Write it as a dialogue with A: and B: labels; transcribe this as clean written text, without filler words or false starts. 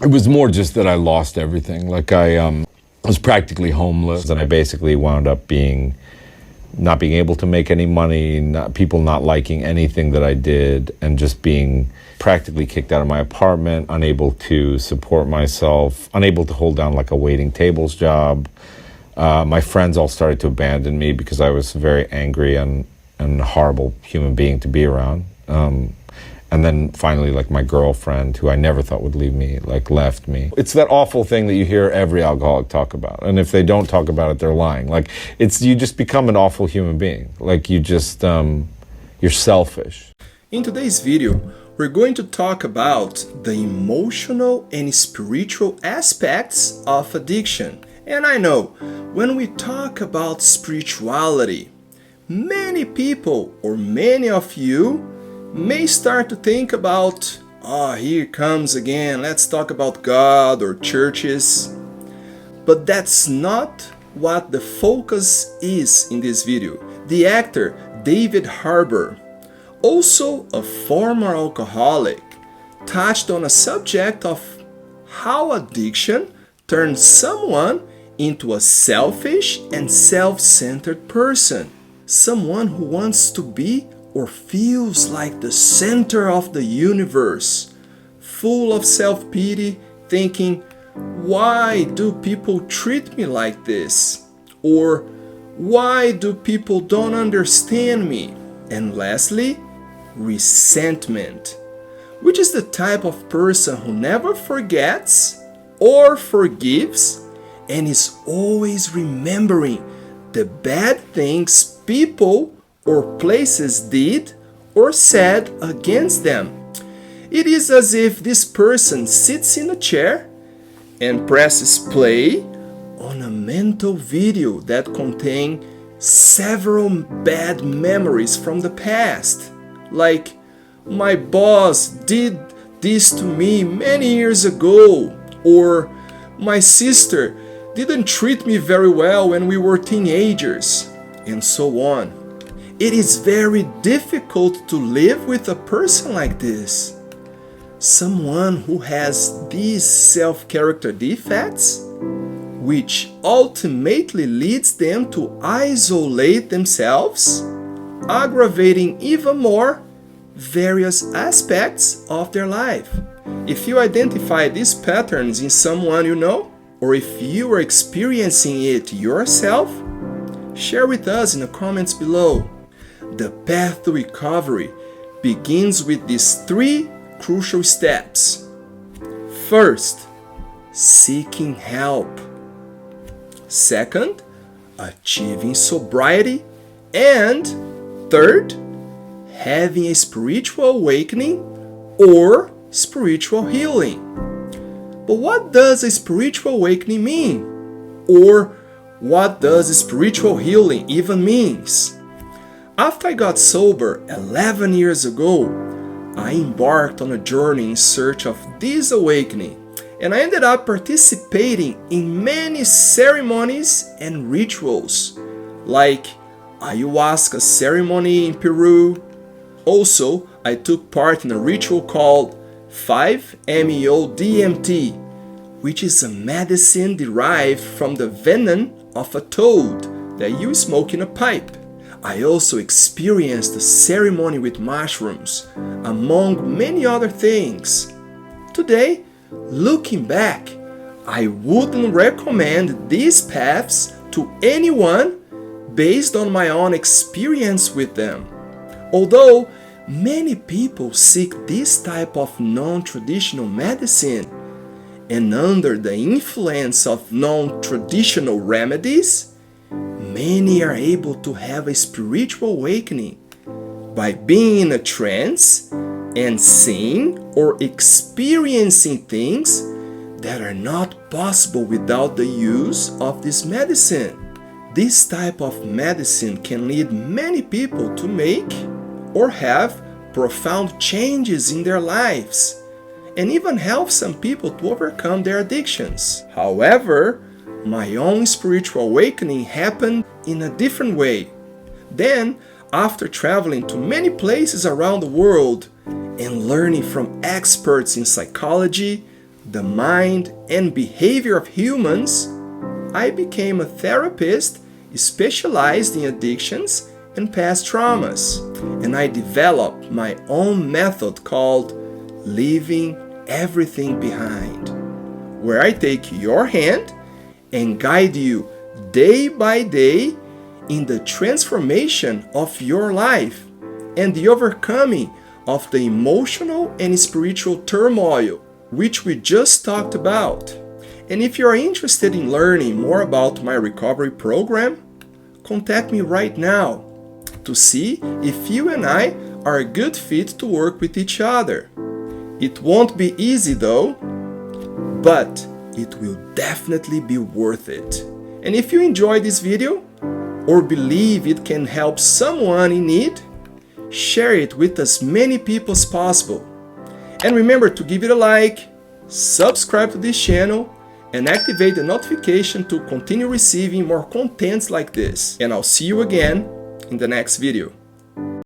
A: It was more just that I lost everything. Like I was practically homeless, and I basically wound up not being able to make any money, people not liking anything that I did, and just being practically kicked out of my apartment, unable to support myself, unable to hold down like a waiting tables job. My friends all started to abandon me because I was a very angry and a horrible human being to be around. And then finally, like my girlfriend, who I never thought would leave me, like left me. It's that awful thing that you hear every alcoholic talk about. And if they don't talk about it, they're lying. Like you just become an awful human being. Like you're selfish.
B: In today's video, we're going to talk about the emotional and spiritual aspects of addiction. And I know, when we talk about spirituality, many people, or many of you, may start to think about, here comes again, let's talk about God or churches. But that's not what the focus is in this video. The actor David Harbour, also a former alcoholic, touched on a subject of how addiction turns someone into a selfish and self-centered person. Someone who wants to be or feels like the center of the universe, full of self-pity, thinking, why do people treat me like this? Or why do people don't understand me? And lastly, resentment, which is the type of person who never forgets or forgives and is always remembering the bad things people or places did or said against them. It is as if this person sits in a chair and presses play on a mental video that contains several bad memories from the past. Like, my boss did this to me many years ago, or my sister didn't treat me very well when we were teenagers, and so on. It is very difficult to live with a person like this. Someone who has these self-character defects, which ultimately leads them to isolate themselves, aggravating even more various aspects of their life. If you identify these patterns in someone you know, or if you are experiencing it yourself, share with us in the comments below. The path to recovery begins with these 3 crucial steps. First, seeking help. Second, achieving sobriety. And third, having a spiritual awakening or spiritual healing. But what does a spiritual awakening mean? Or what does spiritual healing even means? After I got sober 11 years ago, I embarked on a journey in search of this awakening, and I ended up participating in many ceremonies and rituals, like ayahuasca ceremony in Peru. Also, I took part in a ritual called 5-MeO-DMT, which is a medicine derived from the venom of a toad that you smoke in a pipe. I also experienced a ceremony with mushrooms, among many other things. Today, looking back, I wouldn't recommend these paths to anyone based on my own experience with them. Although many people seek this type of non-traditional medicine, and under the influence of non-traditional remedies, many are able to have a spiritual awakening by being in a trance and seeing or experiencing things that are not possible without the use of this medicine. This type of medicine can lead many people to make or have profound changes in their lives, and even help some people to overcome their addictions. However, my own spiritual awakening happened in a different way. Then, after traveling to many places around the world and learning from experts in psychology, the mind and behavior of humans, I became a therapist specialized in addictions and past traumas, and I developed my own method called Leaving Everything Behind, where I take your hand and guide you day by day in the transformation of your life and the overcoming of the emotional and spiritual turmoil, which we just talked about. And if you are interested in learning more about my recovery program, contact me right now to see if you and I are a good fit to work with each other. It won't be easy though, but it will definitely be worth it. And if you enjoyed this video or believe it can help someone in need, share it with as many people as possible. And remember to give it a like, subscribe to this channel, and activate the notification to continue receiving more contents like this. And I'll see you again in the next video.